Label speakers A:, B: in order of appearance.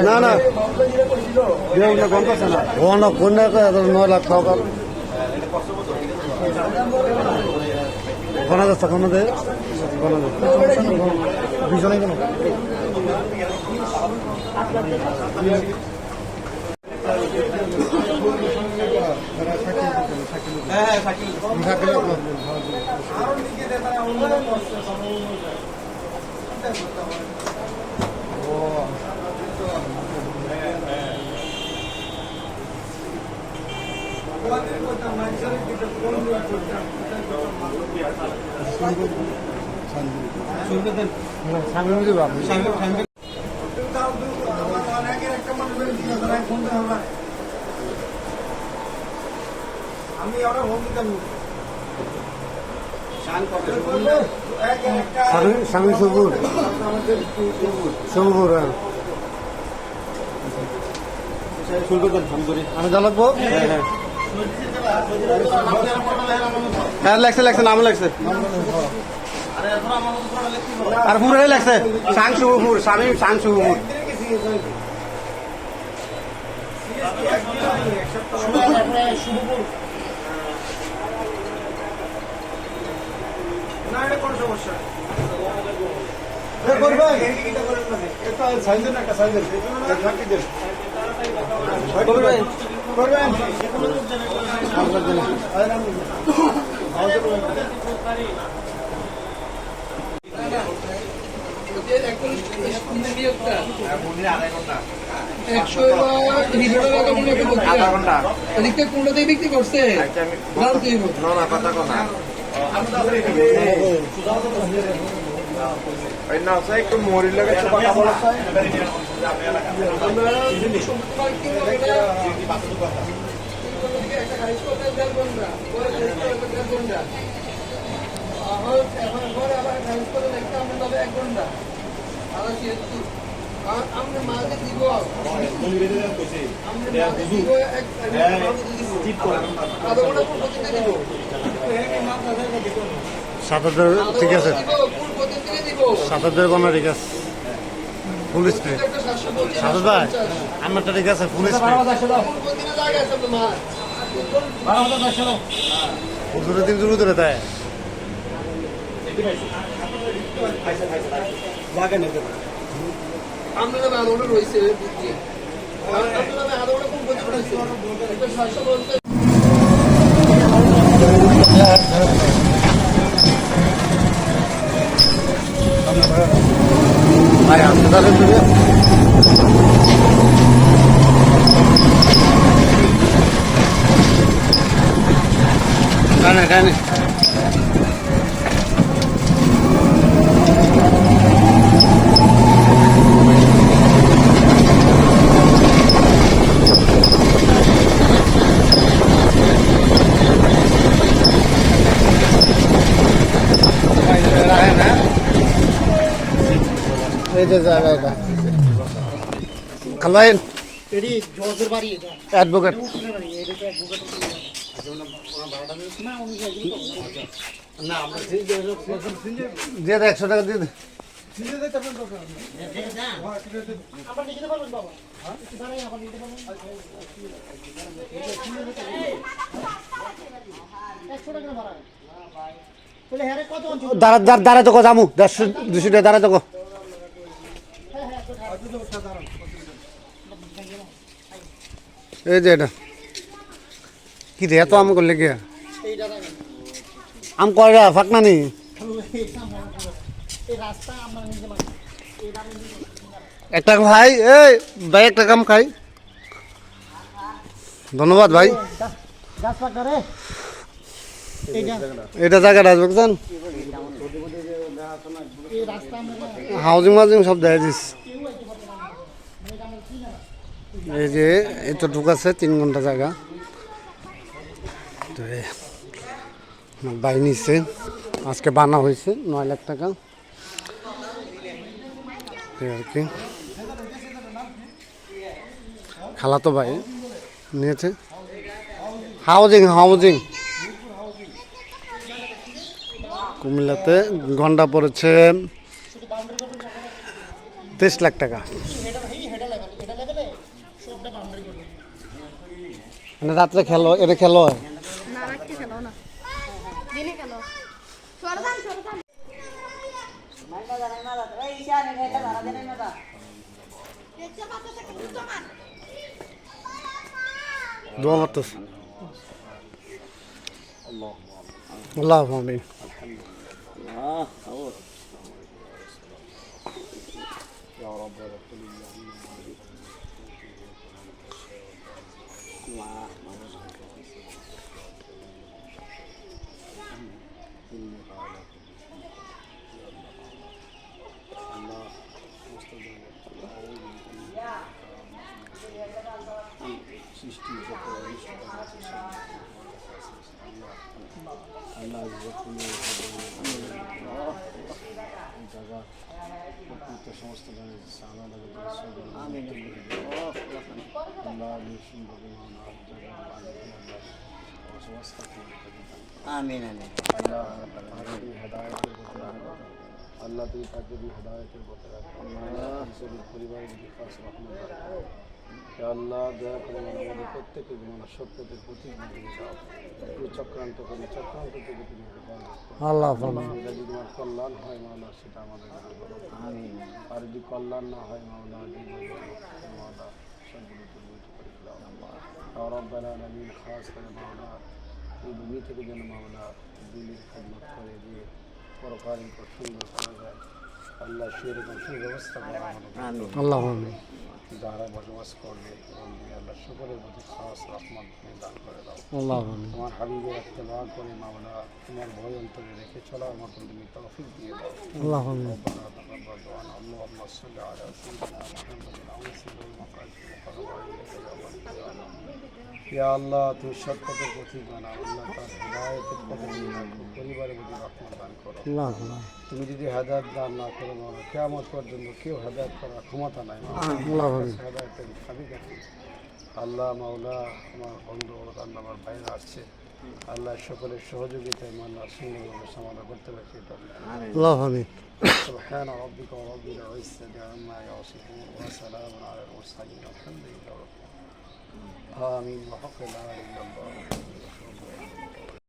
A: না না কোন 9 লাখ টাকা কোন যাচ্ছে কোন বিজনে কেন স্বামী সবুর সবুর আমি জানাবো হ্যাঁ লাগছে লাগছে নাম লাগছে আর পুরে লাগছে সাং শুভপুর স্বামী সাং শুভপুর বিক্রি করছে একটু মরির লাগে ঠিক আছে 7,000 কোন ঠিক আছে ফুল স্পিড 7,000 আমারটা ঠিক আছে ফুল স্পিড 12,000 দিন শুরু করে দেয় ভাই আসতে তাহলে কানে কানে খালবাইন অ্যাডভোকেট দিয়ে 100 টাকা দিয়ে দে দাঁড়া তো জামু 150-200 টাকা দাঁড়া তো এই যে এটা কি রে এত আম করলে গিয়া আম কয়রা ফাঁকনা নি একটা ভাই এই ভাই একটা কাম খাই ধন্যবাদ ভাই এটা জায়গাটা বুঝছেন হাউজিং মাউজিং সব দেখা দিস এই যে এতটুকু আছে 3 ঘন্টা জায়গা তো বাই নিচ্ছে আজকে বানা হয়েছে 9 লাখ টাকা আর কি খালাতো ভাই নিয়েছে হাউজিং হাউজিং কুমিল্লাতে ঘন্টা পড়েছে 23 লাখ টাকা মানে রাত্রে খেলো এটা খেলো হয়
B: না রাখতে খেলো না দিনে খেলো সরদান সরদান
A: দোয়া মারতেছে আল্লাহ আমিন
C: সৃষ্টি যত আল্লাহ জায়গা প্রকৃত সমস্ত
D: আমিন আমিন
C: আল্লাহ তুই তাকে হেদায়তের পথে রাখো পরিবারের বিকাশ রহমত আল্লাহ দয়া করে আমাদের প্রত্যেকের জীবন সত্যতের প্রতীক দিয়ে দাও তুই চক্রান্ত করে চক্রান্ত থেকে তুমি
A: আল্লাহ
C: যদি তোমার কল্যাণ হয় মাওলা সেটা আমাদের আর যদি কল্যাণ না হয় মাওলা মাওলা সবগুলো তুমি করে দাও রব্বানা আলামিন খাস করে মাওলা এই ভূমি থেকে যেন মাওলা দিনের খেদমত করে দিয়ে পরকালীন সুন্দর করা যায় আল্লাহ সেরকম সুব্যবস্থা করা
A: আল্লাহ
C: যারা বসবাস করবে আল্লাহ সকলের প্রতি খাস রহমত দান করে দাও
A: আল্লাহ
C: তোমার হাবিবের ইত্তেবা করে মাওলা তোমার ভয় অন্তরে রেখে চলার মতন তুমি তৌফিক দিয়ে দাও
A: আল্লাহ
C: ربنا تقبل دعانا اللهم صل على سيدنا محمد وسلم ইয়া আল্লাহ তুমি সত্যতের পথিক বানাও আল্লাহ তার হেদায়েতের পথে নিয়ে রাখো পরিবারের প্রতি রহমত দান করো
A: আল্লাহ
C: তুমি যদি হেদায়েত দান না করো মাওলা কিয়ামত পর্যন্ত কেউ হেদায়েত করার ক্ষমতা নাই
A: আল্লাহ
C: হেদায়েতের চাবিকাঠি আল্লাহ মাওলা আমার বন্ধু আল্লাহ আমার বাইরে আসছে আল্লাহ সকলের সহযোগিতায় মাল্লা সুন্দরভাবে সমাধান করতে পারছি
A: আল্লাহ আমিন
C: سبحان ربك رب العزة عما يصفون وسلام على المرسلين والحمد لله رب العالمين آمين وحق لا إله إلا الله